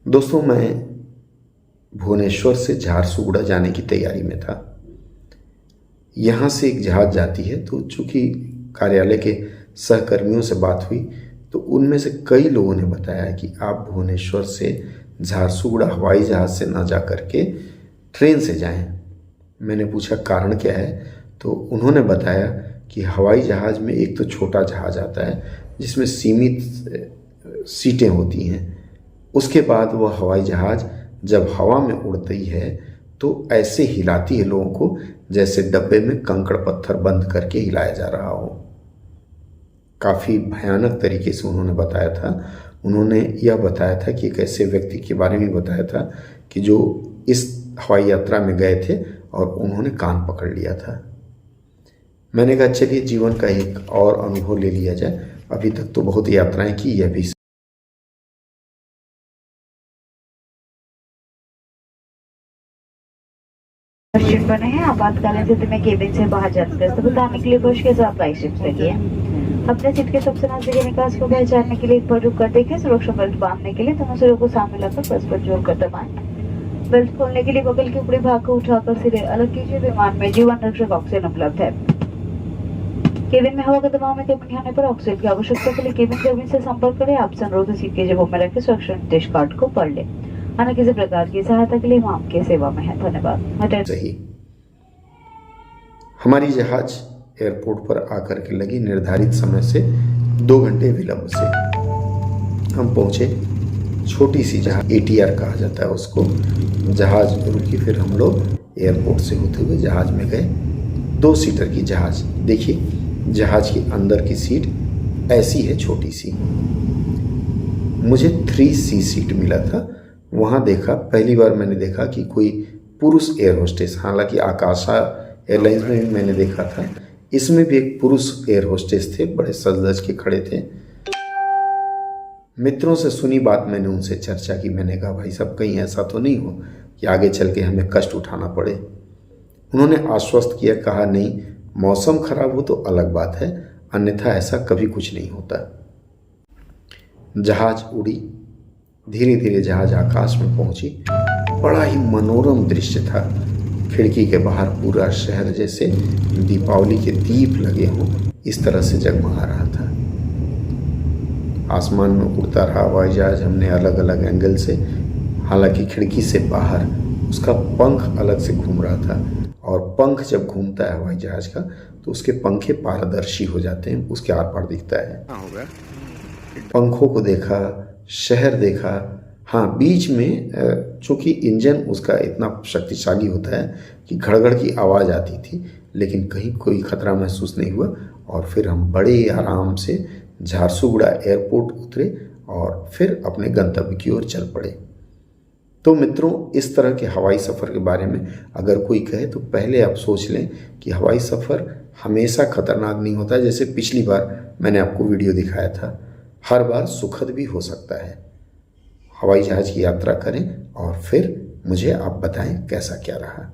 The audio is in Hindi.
दोस्तों, मैं भुवनेश्वर से झारसुगुड़ा जाने की तैयारी में था। यहाँ से एक जहाज़ जाती है, तो चूंकि कार्यालय के सहकर्मियों से बात हुई तो उनमें से कई लोगों ने बताया कि आप भुवनेश्वर से झारसुगुड़ा हवाई जहाज़ से ना जा कर के ट्रेन से जाएं। मैंने पूछा कारण क्या है, तो उन्होंने बताया कि हवाई जहाज़ में एक तो छोटा जहाज़ आता है जिसमें सीमित सीटें होती हैं। उसके बाद वह हवाई जहाज़ जब हवा में उड़ती है तो ऐसे हिलाती है लोगों को जैसे डब्बे में कंकड़ पत्थर बंद करके हिलाया जा रहा हो। काफ़ी भयानक तरीके से उन्होंने बताया था। उन्होंने यह बताया था कि एक ऐसे व्यक्ति के बारे में बताया था कि जो इस हवाई यात्रा में गए थे और उन्होंने कान पकड़ लिया था। मैंने कहा चलिए जीवन का एक और अनुभव ले लिया जाए। अभी तक तो बहुत यात्राएं की, यह भी क्वेश्चन बने हैं। आपातकालीन स्थिति में केबिन से बाहर जाते हैं तो बताने के लिए कोशिश के साथ लाइट शिफ्ट करिए। अपने सीट के सबसे नजदीकी निकास को पहचानने के लिए एक बार रुक कर देखें। सुरक्षा बेल्ट बांधने के लिए दोनों सिरों को सामने लाकर बस पर जोर कर दबाएं। बेल्ट खोलने के लिए बगल के ऊपरी भाग को उठाकर सिरे अलग कीजिए। विमान में जीवन रक्षक ऑक्सीजन उपलब्ध है। केबिन में हवा का दबाव में कमी आने पर ऑक्सीजन की आवश्यकता के लिए केबिन कर्मी से संपर्क करें। आप संरोध सीट के जेबों में रखे सुरक्षा निर्देश कार्ड को पढ़ लें। अन्य किसी प्रकार की सहायता के लिए हम आपके सेवा में है। धन्यवाद। सही। हमारी जहाज एयरपोर्ट पर आकर के लगी निर्धारित समय से 2 घंटे विलंब से हम पहुंचे। छोटी सी जहाज ATR कहा जाता है उसको। जहाज रुकी, फिर हम लोग एयरपोर्ट से होते हुए जहाज में गए। 2 सीटर की जहाज। देखिए जहाज के अंदर की सीट ऐसी है, छोटी सी। मुझे 3C सीट मिला था। वहाँ देखा, पहली बार मैंने देखा कि कोई पुरुष एयर होस्टेस, हालांकि आकाशा एयरलाइंस में भी मैंने देखा था, इसमें भी एक पुरुष एयर होस्टेस थे, बड़े सज-धज के खड़े थे। मित्रों से सुनी बात मैंने उनसे चर्चा की। मैंने कहा भाई साहब कहीं ऐसा तो नहीं हो कि आगे चल के हमें कष्ट उठाना पड़े। उन्होंने आश्वस्त किया, कहा नहीं, मौसम खराब हो तो अलग बात है, अन्यथा ऐसा कभी कुछ नहीं होता। जहाज उड़ी, धीरे धीरे जहाज आकाश में पहुंची। बड़ा ही मनोरम दृश्य था। खिड़की के बाहर पूरा शहर जैसे दीपावली के दीप लगे हों इस तरह से जगमगा रहा था। आसमान में उड़ता रहा हवाई जहाज। हमने अलग अलग एंगल से, हालांकि खिड़की से बाहर उसका पंख अलग से घूम रहा था, और पंख जब घूमता है हवाई जहाज का तो उसके पंखे पारदर्शी हो जाते हैं, उसके आर पार दिखता है। पंखों को देखा, शहर देखा। हाँ, बीच में चूँकि इंजन उसका इतना शक्तिशाली होता है कि घड़घड़ की आवाज़ आती थी, लेकिन कहीं कोई खतरा महसूस नहीं हुआ। और फिर हम बड़े आराम से झारसुगुड़ा एयरपोर्ट उतरे और फिर अपने गंतव्य की ओर चल पड़े। तो मित्रों, इस तरह के हवाई सफ़र के बारे में अगर कोई कहे तो पहले आप सोच लें कि हवाई सफ़र हमेशा खतरनाक नहीं होता। जैसे पिछली बार मैंने आपको वीडियो दिखाया था, हर बार सुखद भी हो सकता है। हवाई जहाज़ की यात्रा करें और फिर मुझे आप बताएं कैसा क्या रहा।